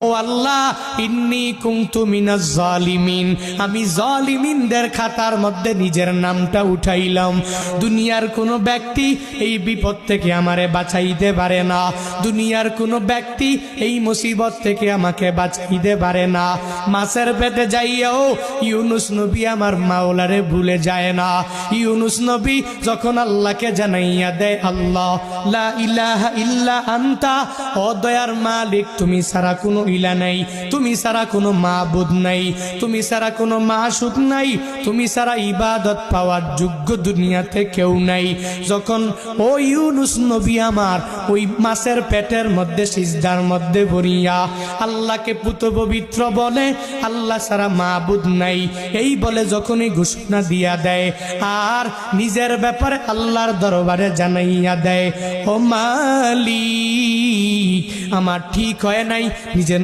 ও আল্লাহ, ইন্নী কুনতু মিনাজ জালিমিন, আমি জালিমিনদের খাতার মধ্যে নিজের নামটা উঠাইলাম। দুনিয়ার কোনো ব্যক্তি এই বিপদ থেকে আমারে বাঁচাইতে পারে না, দুনিয়ার কোনো ব্যক্তি এই মুসিবত থেকে আমাকে বাঁচাইতে পারে না। মাছের পেটে যাইয়াও ইউনুস নবী আমার মাওলারে ভুলে যায় না। ইউনুস নবী যখন আল্লাহকে জানাইয়া দেয়, আল্লাহ লা ইলাহা ইল্লা আনতা, ও দয়ার মালিক তুমি ছাড়া কোনো ইলা নাই, তুমি ছাড়া কোনো মাবুদ নাই, তুমি ছাড়া কোনো মাশুক নাই, তুমি ছাড়া ইবাদত পাওয়ার যোগ্য দুনিয়াতে কেউ নাই। যখন ও ইউনুস নবী আমার ওই মাছের পেটের মধ্যে সিজদার মধ্যে পড়িয়া আল্লাহকে পুত পবিত্র বলে, আল্লাহ ছাড়া মাবুদ নাই এই বলে যখনই ঘোষণা দিয়া দেয় আর নিজের ব্যাপারে আল্লাহর দরবারে জানাইয়া দেয়, ও মালিক আমার ঠিক হয় নাই, নিজের